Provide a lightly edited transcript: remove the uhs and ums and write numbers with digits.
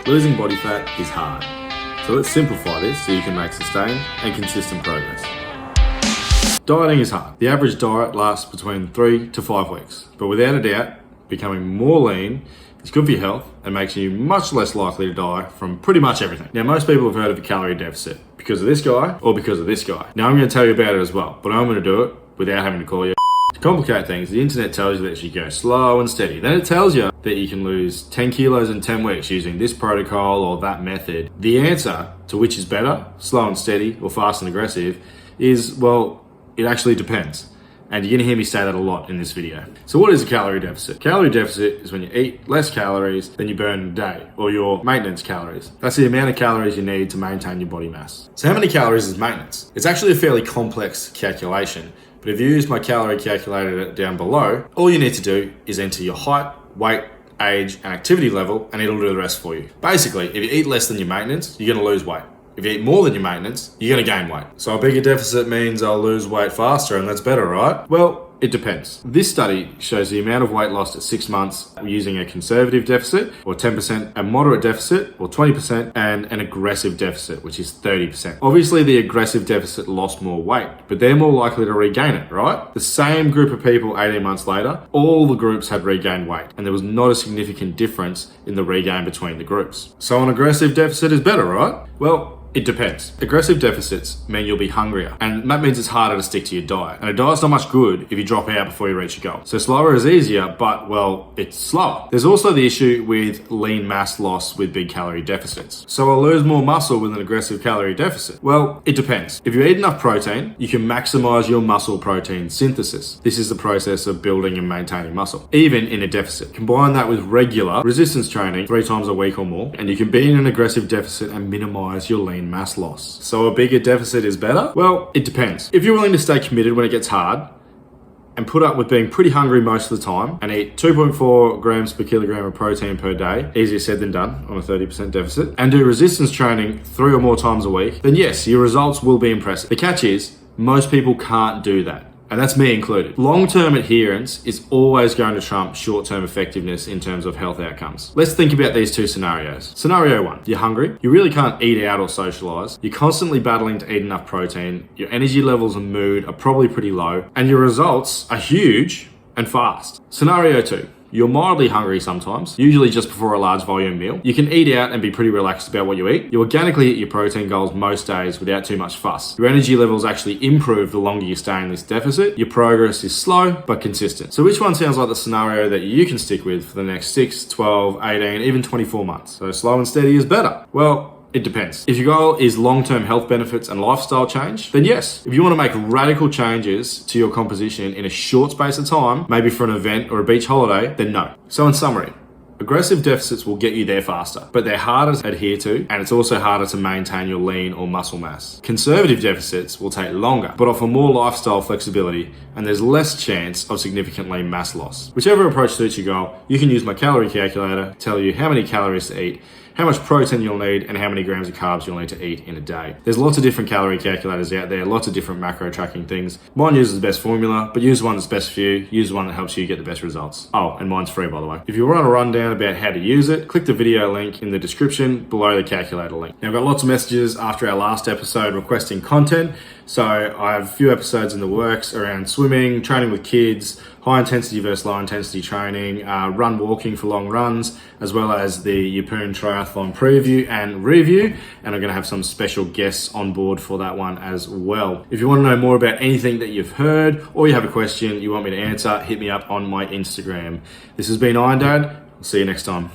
Losing body fat is hard. So let's simplify this so you can make sustained and consistent progress. Dieting is hard. The average diet lasts between 3 to 5 weeks, but without a doubt, becoming more lean is good for your health and makes you much less likely to die from pretty much everything. Now, most people have heard of a calorie deficit because of this guy or because of this guy. Now, I'm going to tell you about it as well, but I'm going to do it without having to call you. To complicate things, the internet tells you that you go slow and steady. Then it tells you that you can lose 10 kilos in 10 weeks using this protocol or that method. The answer to which is better, slow and steady or fast and aggressive, is, well, it actually depends. And you're gonna hear me say that a lot in this video. So what is a calorie deficit? Calorie deficit is when you eat less calories than you burn in a day, or your maintenance calories. That's the amount of calories you need to maintain your body mass. So how many calories is maintenance? It's actually a fairly complex calculation, but if you use my calorie calculator down below, all you need to do is enter your height, weight, age, and activity level, and it'll do the rest for you. Basically, if you eat less than your maintenance, you're gonna lose weight. If you eat more than your maintenance, you're gonna gain weight. So a bigger deficit means I'll lose weight faster, and that's better, right? Well, it depends. This study shows the amount of weight lost at 6 months using a conservative deficit, or 10%, a moderate deficit, or 20%, and an aggressive deficit, which is 30%. Obviously, the aggressive deficit lost more weight, but they're more likely to regain it, right? The same group of people 18 months later, all the groups had regained weight, and there was not a significant difference in the regain between the groups. So an aggressive deficit is better, right? Well, it depends. Aggressive deficits mean you'll be hungrier, and that means it's harder to stick to your diet. And a diet's not much good if you drop out before you reach your goal. So slower is easier, but well, it's slower. There's also the issue with lean mass loss with big calorie deficits. So I'll lose more muscle with an aggressive calorie deficit. Well, it depends. If you eat enough protein, you can maximize your muscle protein synthesis. This is the process of building and maintaining muscle, even in a deficit. Combine that with regular resistance training 3 times a week or more, and you can be in an aggressive deficit and minimize your lean mass loss. So a bigger deficit is better? Well, it depends. If you're willing to stay committed when it gets hard and put up with being pretty hungry most of the time and eat 2.4 grams per kilogram of protein per day, easier said than done on a 30% deficit, and do resistance training 3 or more times a week, then yes, your results will be impressive. The catch is, most people can't do that. And that's me included. Long-term adherence is always going to trump short-term effectiveness in terms of health outcomes. Let's think about these 2 scenarios. Scenario 1, you're hungry, you really can't eat out or socialize, you're constantly battling to eat enough protein, your energy levels and mood are probably pretty low, and your results are huge and fast. Scenario 2, you're mildly hungry sometimes, usually just before a large volume meal. You can eat out and be pretty relaxed about what you eat. You organically hit your protein goals most days without too much fuss. Your energy levels actually improve the longer you stay in this deficit. Your progress is slow but consistent. So which one sounds like the scenario that you can stick with for the next 6, 12, 18, even 24 months? So slow and steady is better. Well, it depends. If your goal is long-term health benefits and lifestyle change, then yes. If you want to make radical changes to your composition in a short space of time, maybe for an event or a beach holiday, then no. So in summary, aggressive deficits will get you there faster, but they're harder to adhere to, and it's also harder to maintain your lean or muscle mass. Conservative deficits will take longer, but offer more lifestyle flexibility, and there's less chance of significant lean mass loss. Whichever approach suits your goal, you can use my calorie calculator to tell you how many calories to eat, how much protein you'll need, and how many grams of carbs you'll need to eat in a day. There's lots of different calorie calculators out there, lots of different macro tracking things. Mine uses the best formula, but use one that's best for you. Use one that helps you get the best results. Oh, and mine's free, by the way. If you want a rundown about how to use it, click the video link in the description below the calculator link. Now, I've got lots of messages after our last episode requesting content. So I have a few episodes in the works around swimming, training with kids, high intensity versus low intensity training, walking for long runs, as well as the Yeppoon Triathlon preview and review. And I'm gonna have some special guests on board for that one as well. If you wanna know more about anything that you've heard, or you have a question you want me to answer, hit me up on my Instagram. This has been Iron Dad. I'll see you next time.